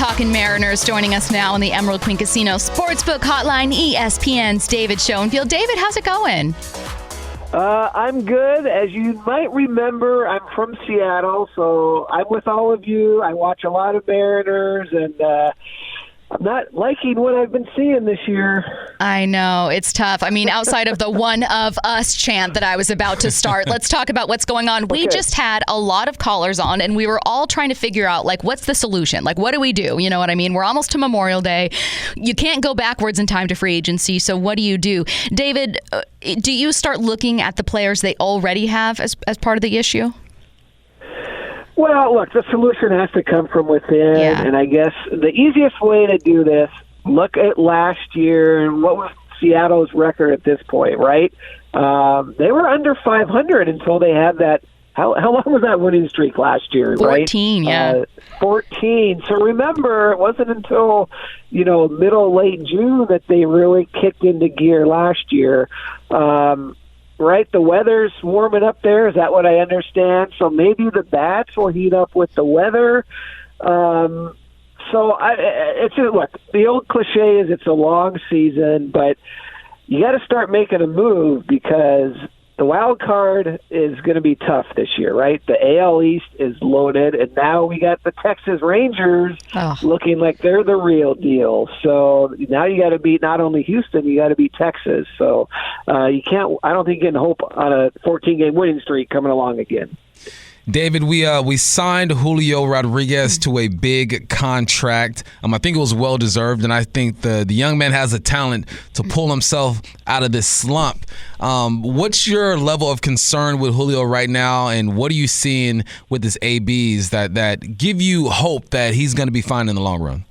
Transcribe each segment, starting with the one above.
Talking Mariners, joining us now on the Emerald Queen Casino Sportsbook Hotline, ESPN's David Schoenfield. David, how's it going? I'm good. As you might remember, I'm from Seattle, so I'm with all of you. I watch a lot of Mariners, and I'm not liking what I've been seeing this year. I know. It's tough. I mean, outside of the one of us chant that I was about to start, let's talk about what's going on. We just had a lot of callers on, and we were all trying to figure out, like, what's the solution? Like, what do we do? You know what I mean? We're almost to Memorial Day. You can't go backwards in time to free agency, so what do you do? David, do you start looking at the players they already have as part of the issue? Well, look, the solution has to come from within, and I guess the easiest way to do this, look at last year and what was Seattle's record at this point, right? They were under 500 until they had that. How long was that winning streak last year, 14, right? 14. So remember, it wasn't until, middle, late June that they really kicked into gear last year. Right, the weather's warming up there. Is that what I understand? So maybe the bats will heat up with the weather. Look, the old cliche is it's a long season, but you got to start making a move because the wild card is going to be tough this year, right? The AL East is loaded, and now we got the Texas Rangers looking like they're the real deal. So now you got to beat not only Houston, you got to beat Texas. So you can't. I don't think you can hope on a 14-game winning streak coming along again. David, we signed Julio Rodriguez to a big contract. I think it was well-deserved, and I think the young man has the talent to pull himself out of this slump. What's your level of concern with Julio right now, and what are you seeing with his ABs that give you hope that he's going to be fine in the long run?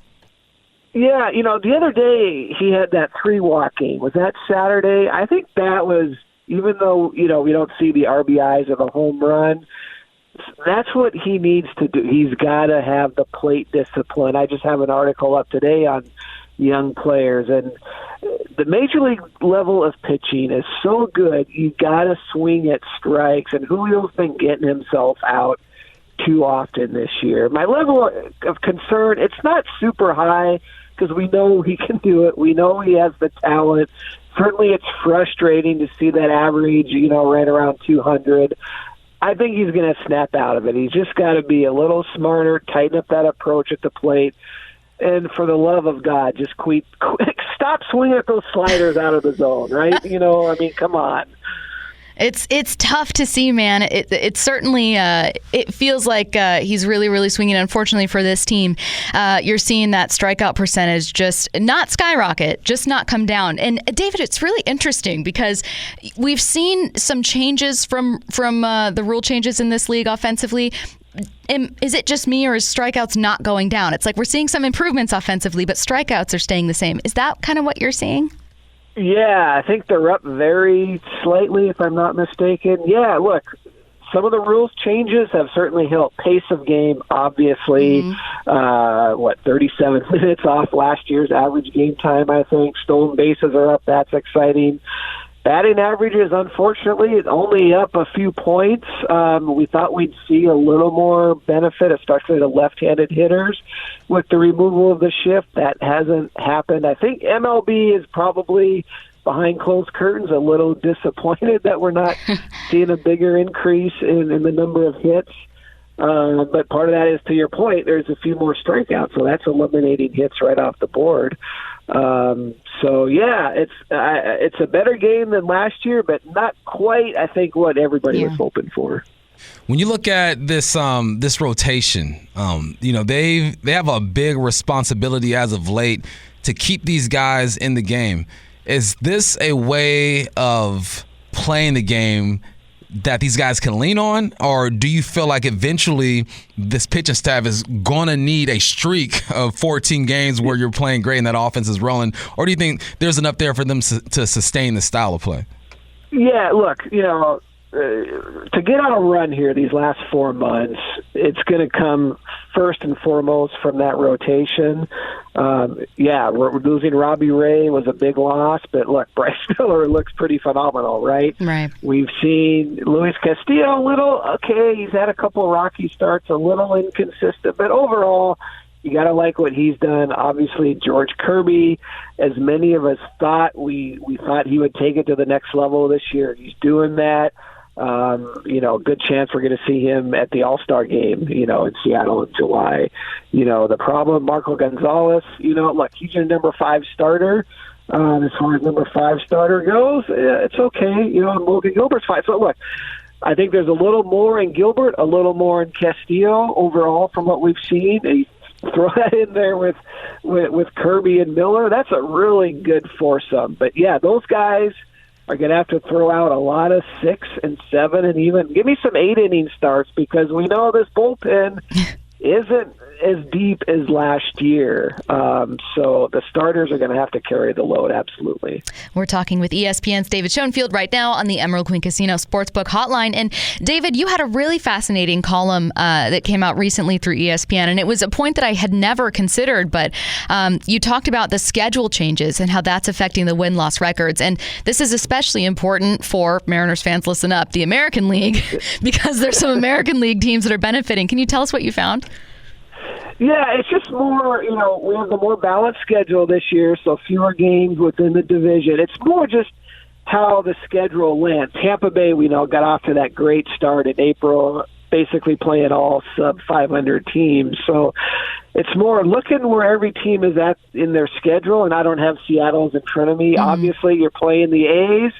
Yeah, the other day he had that 3-walk game. Was that Saturday? I think that was, even though, we don't see the RBIs of a home run, that's what he needs to do. He's got to have the plate discipline. I just have an article up today on young players, and the major league level of pitching is so good. You got to swing at strikes, and Julio's been getting himself out too often this year. My level of concern, it's not super high because we know he can do it. We know he has the talent. Certainly it's frustrating to see that average, right around 200. I think he's going to snap out of it. He's just got to be a little smarter, tighten up that approach at the plate, and for the love of God, just stop swinging at those sliders out of the zone, right? Come on. It's tough to see, man. It certainly it feels like he's really, really swinging. Unfortunately for this team, you're seeing that strikeout percentage just not skyrocket, just not come down. And David, it's really interesting because we've seen some changes from the rule changes in this league offensively. Is it just me, or is strikeouts not going down? It's like we're seeing some improvements offensively, but strikeouts are staying the same. Is that kind of what you're seeing? Yeah, I think they're up very slightly, if I'm not mistaken. Yeah, look, some of the rules changes have certainly helped. Pace of game, obviously. 37 minutes off last year's average game time, I think. Stolen bases are up. That's exciting. Batting averages, unfortunately, is only up a few points. We thought we'd see a little more benefit, especially the left-handed hitters, with the removal of the shift. That hasn't happened. I think MLB is probably, behind closed curtains, a little disappointed that we're not seeing a bigger increase in the number of hits. But part of that is, to your point, there's a few more strikeouts, so that's eliminating hits right off the board. It's a better game than last year, but not quite, I think, what everybody was hoping for. When you look at this rotation, they have a big responsibility as of late to keep these guys in the game. Is this a way of playing the game that these guys can lean on, or do you feel like eventually this pitching staff is going to need a streak of 14 games where you're playing great and that offense is rolling, or do you think there's enough there for them to sustain the style of play? Yeah, look, to get on a run here these last 4 months, it's going to come first and foremost from that rotation. We're losing Robbie Ray was a big loss, but look, Bryce Miller looks pretty phenomenal, right? Right. We've seen Luis Castillo he's had a couple of rocky starts, a little inconsistent, but overall You got to like what he's done. Obviously, George Kirby, as many of us thought, we thought he would take it to the next level this year. He's doing that. Good chance we're going to see him at the All-Star game, in Seattle in July. The problem, Marco Gonzalez, look, he's your number 5 starter. As far as number 5 starter goes, it's okay. Logan Gilbert's fine. So, look, I think there's a little more in Gilbert, a little more in Castillo overall from what we've seen. And throw that in there with Kirby and Miller. That's a really good foursome. But, yeah, those guys are going to have to throw out a lot of 6 and 7 and even give me some 8-inning starts because we know this bullpen isn't as deep as last year. So the starters are going to have to carry the load, absolutely. We're talking with ESPN's David Schoenfield right now on the Emerald Queen Casino Sportsbook Hotline. And David, you had a really fascinating column that came out recently through ESPN, and it was a point that I had never considered, but you talked about the schedule changes and how that's affecting the win-loss records. And this is especially important for Mariners fans, listen up, the American League, because there's some American League teams that are benefiting. Can you tell us what you found? Yeah, it's just more, we have the more balanced schedule this year, so fewer games within the division. It's more just how the schedule lands. Tampa Bay, we know, got off to that great start in April, basically playing all sub-500 teams. So it's more looking where every team is at in their schedule, and I don't have Seattle's in front of me. Mm-hmm. Obviously, you're playing the A's.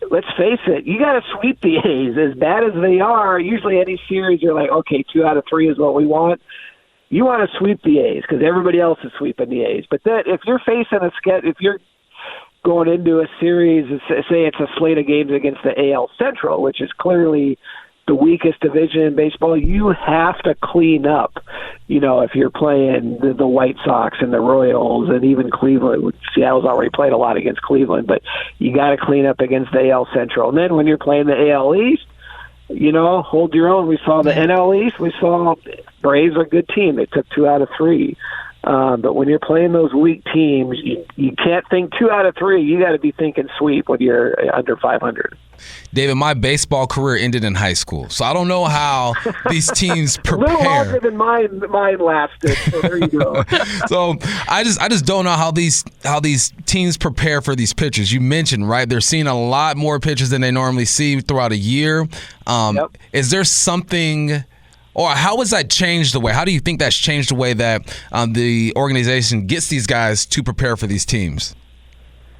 Let's face it, you got to sweep the A's. As bad as they are, usually any series you're like, okay, 2 out of 3 is what we want. You want to sweep the A's because everybody else is sweeping the A's. But then if you're facing if you're going into a series, say it's a slate of games against the AL Central, which is clearly the weakest division in baseball, you have to clean up. If you're playing the White Sox and the Royals and even Cleveland, Seattle's already played a lot against Cleveland, but you got to clean up against the AL Central. And then when you're playing the AL East, hold your own. We saw the NL East. We saw Braves are a good team. They took 2 out of 3. But when you're playing those weak teams, you can't think 2 out of 3. You got to be thinking sweep when you're under 500. David, my baseball career ended in high school, so I don't know how these teams prepare. A little longer than mine lasted. So there you go. So I just don't know how these teams prepare for these pitchers. You mentioned, right? They're seeing a lot more pitchers than they normally see throughout a year. Yep. Is there something? Or how has that changed the way? How do you think that's changed the way that the organization gets these guys to prepare for these teams?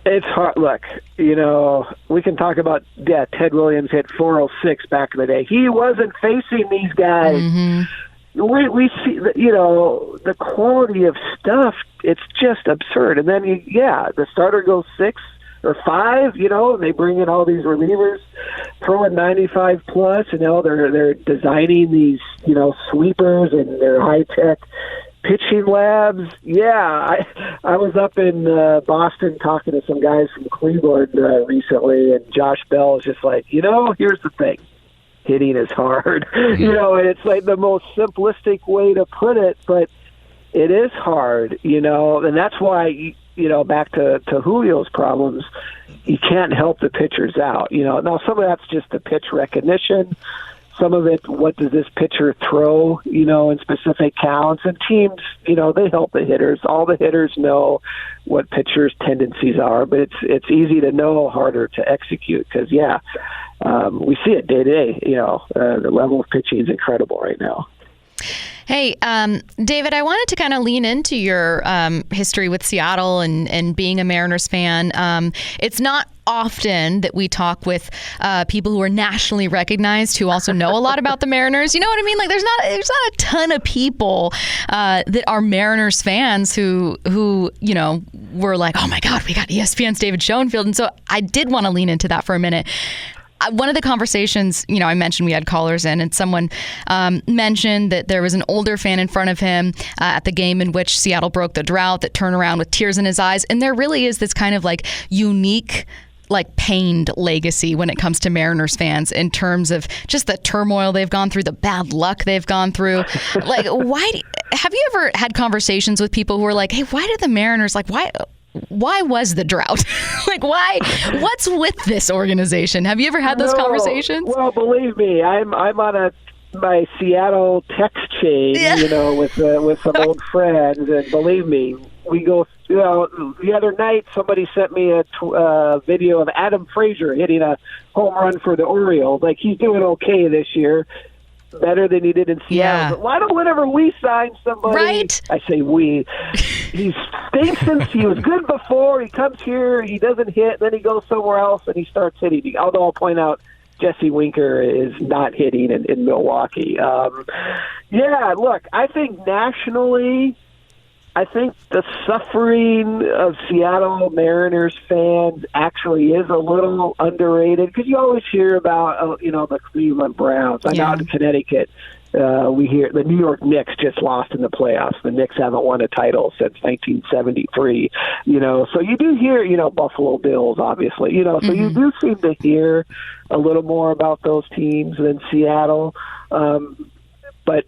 It's hard. Look, we can talk about, Ted Williams hit 406 back in the day. He wasn't facing these guys. Mm-hmm. We see, the quality of stuff, it's just absurd. And then, the starter goes 6 or 5, they bring in all these relievers, throwing 95 plus, they're designing these, sweepers and their high-tech pitching labs. Yeah, I was up in Boston talking to some guys from Cleveland recently, and Josh Bell is just like, here's the thing. Hitting is hard. Mm-hmm. And it's like the most simplistic way to put it, but it is hard, and that's why, back to Julio's problems, you can't help the pitchers out. Now some of that's just the pitch recognition. Some of it, what does this pitcher throw, in specific counts? And teams, they help the hitters. All the hitters know what pitchers' tendencies are, but it's easy to know, harder to execute because, we see it day to day. The level of pitching is incredible right now. Hey, David, I wanted to kind of lean into your history with Seattle and being a Mariners fan. It's not often that we talk with people who are nationally recognized who also know a lot about the Mariners. You know what I mean? Like, there's not a ton of people that are Mariners fans who were like, oh my God, we got ESPN's David Schoenfield. And so I did want to lean into that for a minute. One of the conversations, I mentioned we had callers in, and someone mentioned that there was an older fan in front of him at the game in which Seattle broke the drought that turned around with tears in his eyes. And there really is this kind of like unique, like pained legacy when it comes to Mariners fans in terms of just the turmoil they've gone through, the bad luck they've gone through. Like, have you ever had conversations with people who are like, hey, why did the Mariners, why was the drought? What's with this organization? Have you ever had those conversations? Well, believe me, I'm on a my Seattle text chain, with some old friends, and believe me, we go. The other night somebody sent me a video of Adam Frazier hitting a home run for the Orioles. Like, he's doing okay this year, better than he did in Seattle. Yeah. But why don't whenever we sign somebody, right? I say we, he stinks since he was good before. He comes here, he doesn't hit, then he goes somewhere else and he starts hitting. Although I'll point out, Jesse Winker is not hitting in Milwaukee. Look, I think nationally, I think the suffering of Seattle Mariners fans actually is a little underrated, because you always hear about, the Cleveland Browns. I'm out in Connecticut. We hear the New York Knicks just lost in the playoffs. The Knicks haven't won a title since 1973. So you do hear, Buffalo Bills, obviously. So you do seem to hear a little more about those teams than Seattle. But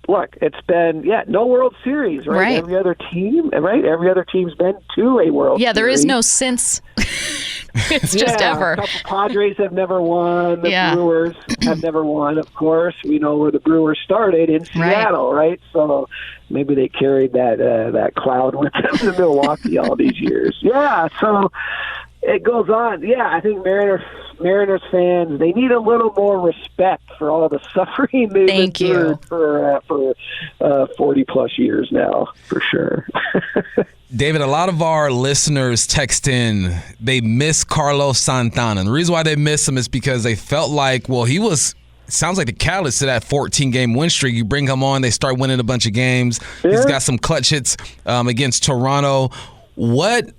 look, it's been no World Series, right? Every other team, right? Every other team's been to a World Series. Yeah, there is no since. It's just ever. A couple Padres have never won. The Brewers have never won, of course. We know where the Brewers started, in Seattle, right? So maybe they carried that cloud with them to Milwaukee all these years. Yeah, so it goes on. Yeah, I think Mariners fans, they need a little more respect for all the suffering they've endured for 40-plus years now, for sure. David, a lot of our listeners text in, they miss Carlos Santana. And the reason why they miss him is because they felt like, he was, sounds like the catalyst to that 14-game win streak. You bring him on, they start winning a bunch of games. Yeah. He's got some clutch hits against Toronto. What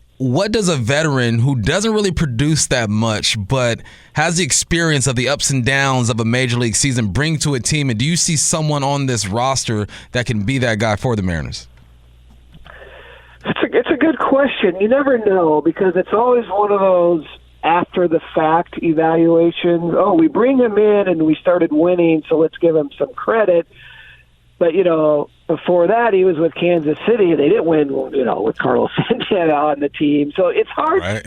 does a veteran who doesn't really produce that much but has the experience of the ups and downs of a major league season bring to a team? And do you see someone on this roster that can be that guy for the Mariners? It's a good question. You never know, because it's always one of those after-the-fact evaluations. Oh, we bring him in and we started winning, so let's give him some credit. But, before that, he was with Kansas City. They didn't win, with Carlos Santana on the team. So it's hard. Right.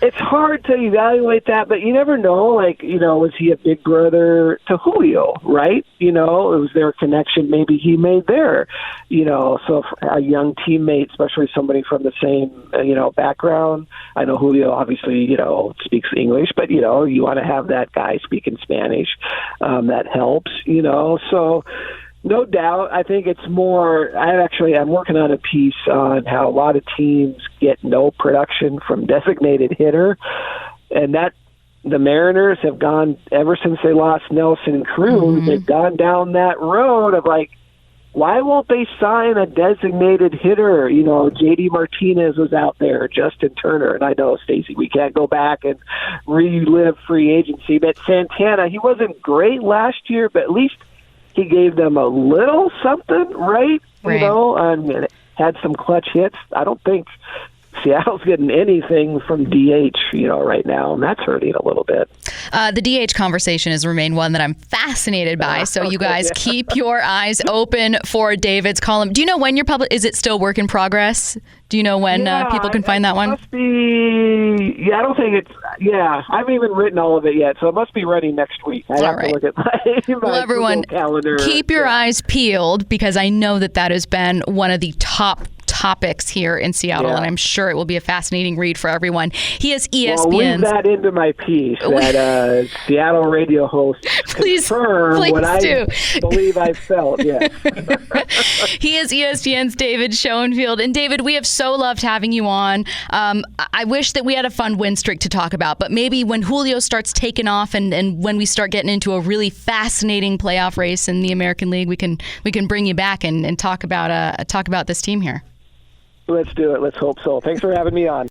It's hard to evaluate that, but you never know. Like, was he a big brother to Julio, right? It was their connection maybe he made there. So a young teammate, especially somebody from the same, background. I know Julio obviously, speaks English, but, you want to have that guy speaking Spanish. That helps, So no doubt. I think it's more, I'm working on a piece on how a lot of teams get no production from designated hitter, and that the Mariners have gone, ever since they lost Nelson and Cruz, they've gone down that road of like, why won't they sign a designated hitter? J.D. Martinez was out there, Justin Turner, and I know, Stacey, we can't go back and relive free agency, but Santana, he wasn't great last year, but at least he gave them a little something, right? And had some clutch hits. I don't think Seattle's getting anything from DH, right now, and that's hurting a little bit. The DH conversation has remained one that I'm fascinated by, so you guys keep your eyes open for David's column. Do you know when is it still work in progress? Do you know when people can find that one? Must be, I don't think it's, I haven't even written all of it yet, so it must be ready next week. I have to look at my everyone, calendar. Keep your eyes peeled, because I know that has been one of the top topics here in Seattle, and I'm sure it will be a fascinating read for everyone. He is ESPN's... Well, weave that into my piece, that Seattle radio host confirm what I believe I felt, He is ESPN's David Schoenfield. And David, we have so loved having you on. I wish that we had a fun win streak to talk about, but maybe when Julio starts taking off and when we start getting into a really fascinating playoff race in the American League, we can bring you back and talk about this team here. Let's do it. Let's hope so. Thanks for having me on.